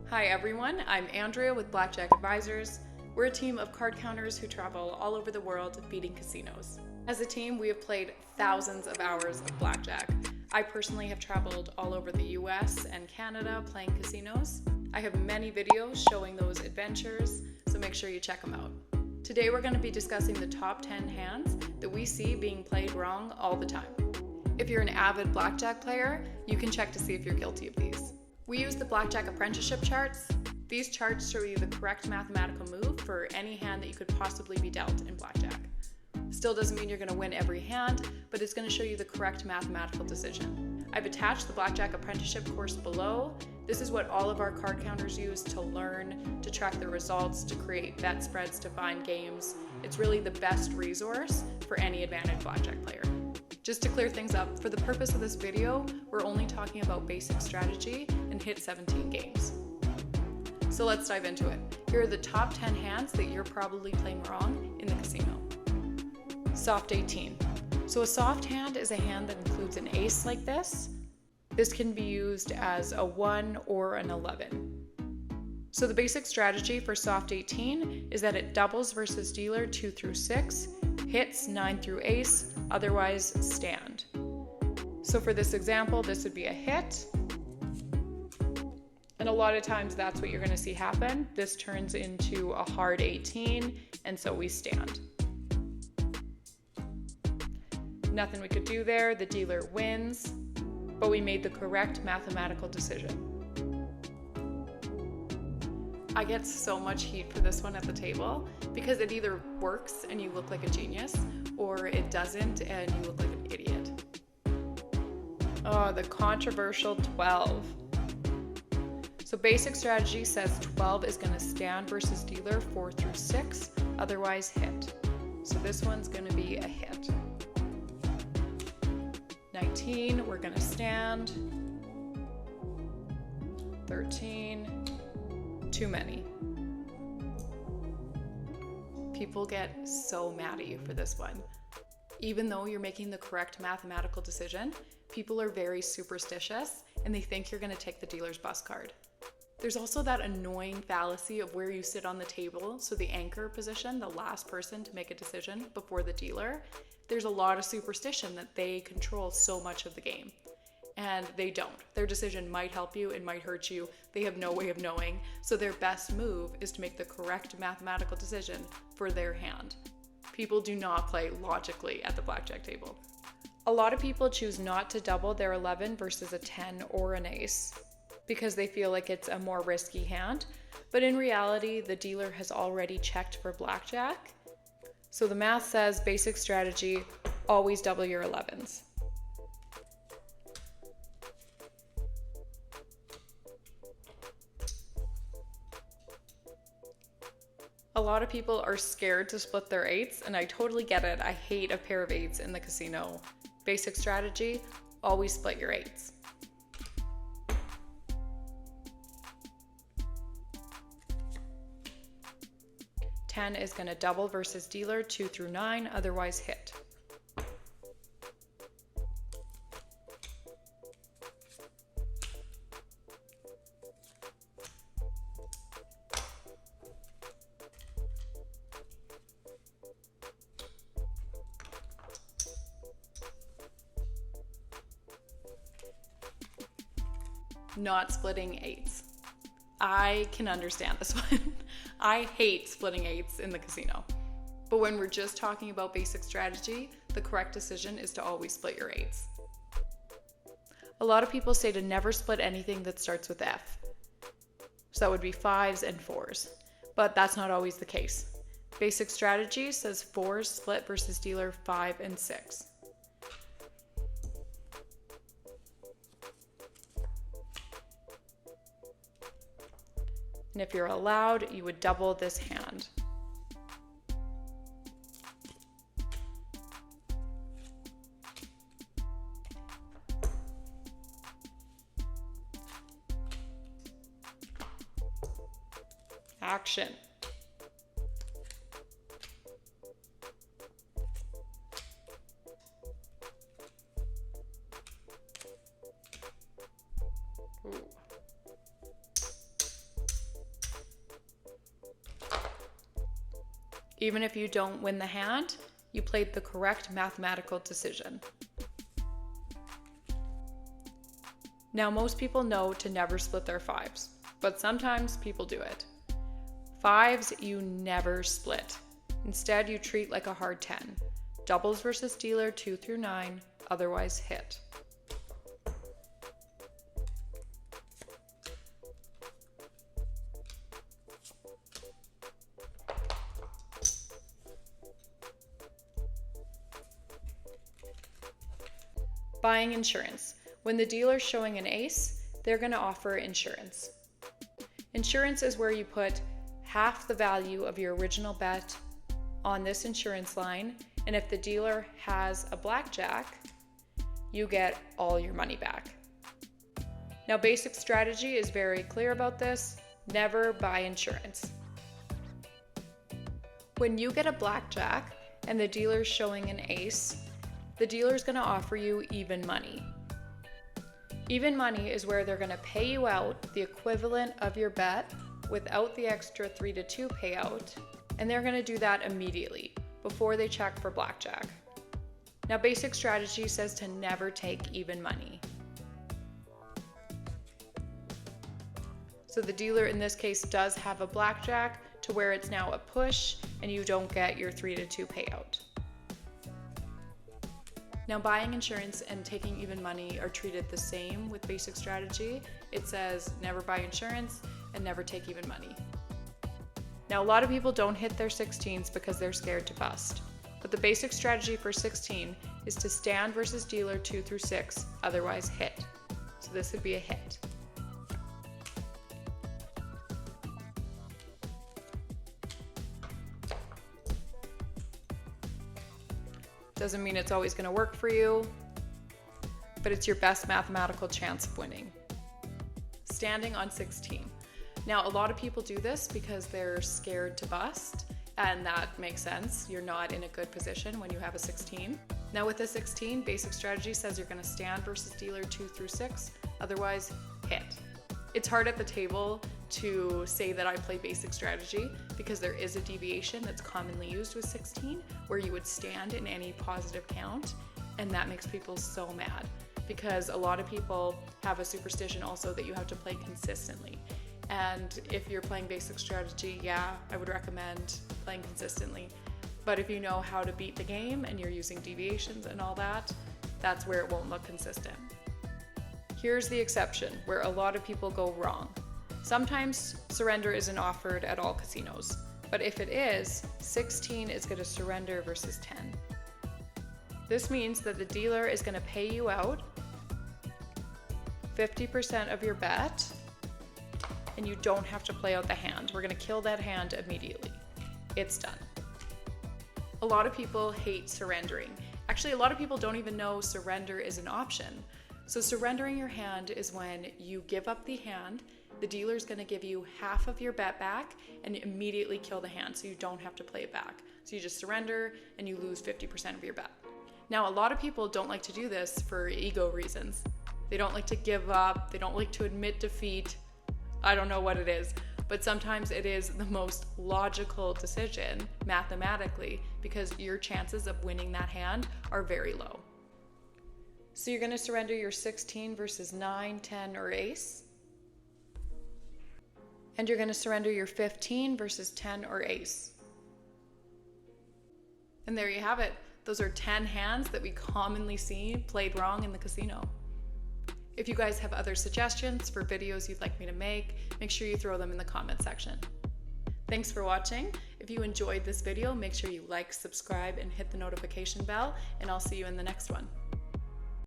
Hi everyone, I'm Andrea with Blackjack Advisors. We're a team of card counters who travel all over the world beating casinos. As a team, we have played thousands of hours of blackjack. I personally have traveled all over the US and Canada playing casinos. I have many videos showing those adventures, so make sure you check them out. Today we're going to be discussing the top 10 hands that we see being played wrong all the time. If you're an avid blackjack player, you can check to see if you're guilty of these. We use the Blackjack Apprenticeship charts. These charts show you the correct mathematical move for any hand that you could possibly be dealt in blackjack. Still doesn't mean you're going to win every hand, but it's going to show you the correct mathematical decision. I've attached the Blackjack Apprenticeship course below. This is what all of our card counters use to learn, to track the results, to create bet spreads, to find games. It's really the best resource for any advanced blackjack player. Just to clear things up, for the purpose of this video, we're only talking about basic strategy and hit 17 games. So let's dive into it. Here are the top 10 hands that you're probably playing wrong in the casino. Soft 18. So a soft hand is a hand that includes an ace like this. This can be used as a 1 or an 11. So the basic strategy for soft 18 is that it doubles versus dealer 2 through 6, hits 9 through ace, otherwise stand. So for this example, this would be a hit. And a lot of times that's what you're going to see happen. This turns into a hard 18, and so we stand. Nothing we could do there. The dealer wins, but we made the correct mathematical decision. I get so much heat for this one at the table because it either works and you look like a genius, or it doesn't and you look like an idiot. Oh, the controversial 12. So basic strategy says 12 is going to stand versus dealer 4 through 6, otherwise hit. So this one's going to be a hit. 19, we're going to stand. 13, too many. People get so mad at you for this one. Even though you're making the correct mathematical decision, people are very superstitious and they think you're going to take the dealer's bus card. There's also that annoying fallacy of where you sit on the table, so the anchor position, the last person to make a decision before the dealer. There's a lot of superstition that they control so much of the game. And they don't. Their decision might help you, it might hurt you. They have no way of knowing. So their best move is to make the correct mathematical decision for their hand. People do not play logically at the blackjack table. A lot of people choose not to double their 11 versus a 10 or an ace because they feel like it's a more risky hand. But in reality, the dealer has already checked for blackjack. So the math says basic strategy, always double your 11s. A lot of people are scared to split their 8s, and I totally get it. I hate a pair of 8s in the casino. Basic strategy, always split your 8s. Ten is going to double versus dealer 2 through 9, otherwise hit. Not splitting 8s. I can understand this one. I hate splitting 8s in the casino. But when we're just talking about basic strategy, the correct decision is to always split your 8s. A lot of people say to never split anything that starts with F. So that would be 5s and 4s. But that's not always the case. Basic strategy says 4s split versus dealer 5 and 6. And if you're allowed, you would double this hand. Action. Ooh. Even if you don't win the hand, you played the correct mathematical decision. Now, most people know to never split their fives, but sometimes people do it. Fives, you never split. Instead, you treat like a hard 10. Doubles versus dealer 2 through 9, otherwise hit. Buying insurance. When the dealer's showing an ace, they're going to offer insurance. Insurance is where you put half the value of your original bet on this insurance line, and if the dealer has a blackjack, you get all your money back. Now, basic strategy is very clear about this. Never buy insurance. When you get a blackjack and the dealer's showing an ace, the dealer's going to offer you even money. Even money is where they're going to pay you out the equivalent of your bet without the extra 3 to 2 payout, and they're going to do that immediately before they check for blackjack. Now, basic strategy says to never take even money. So the dealer in this case does have a blackjack to where it's now a push and you don't get your 3 to 2 payout. Now, buying insurance and taking even money are treated the same with basic strategy. It says never buy insurance and never take even money. Now, a lot of people don't hit their 16s because they're scared to bust. But the basic strategy for 16 is to stand versus dealer 2 through 6, otherwise hit. So this would be a hit. Doesn't mean it's always going to work for you, but it's your best mathematical chance of winning. Standing on 16. Now, a lot of people do this because they're scared to bust, and that makes sense. You're not in a good position when you have a 16. Now, with a 16, basic strategy says you're going to stand versus dealer 2 through 6, otherwise hit. It's hard at the table to say that I play basic strategy because there is a deviation that's commonly used with 16 where you would stand in any positive count, and that makes people so mad because a lot of people have a superstition also that you have to play consistently. And if you're playing basic strategy, yeah, I would recommend playing consistently. But if you know how to beat the game and you're using deviations and all that, that's where it won't look consistent. Here's the exception where a lot of people go wrong. Sometimes surrender isn't offered at all casinos, but if it is, 16 is going to surrender versus 10. This means that the dealer is going to pay you out 50% of your bet, and you don't have to play out the hand. We're going to kill that hand immediately. It's done. A lot of people hate surrendering. Actually, a lot of people don't even know surrender is an option. So surrendering your hand is when you give up the hand, the dealer's going to give you half of your bet back and immediately kill the hand so you don't have to play it back. So you just surrender and you lose 50% of your bet. Now, a lot of people don't like to do this for ego reasons. They don't like to give up. They don't like to admit defeat. I don't know what it is, but sometimes it is the most logical decision mathematically because your chances of winning that hand are very low. So you're going to surrender your 16 versus 9, 10, or ace. And you're going to surrender your 15 versus 10 or ace. And there you have it. Those are 10 hands that we commonly see played wrong in the casino. If you guys have other suggestions for videos you'd like me to make sure you throw them in the comment section. Thanks for watching. If you enjoyed this video, make sure you like, subscribe, and hit the notification bell, and I'll see you in the next one.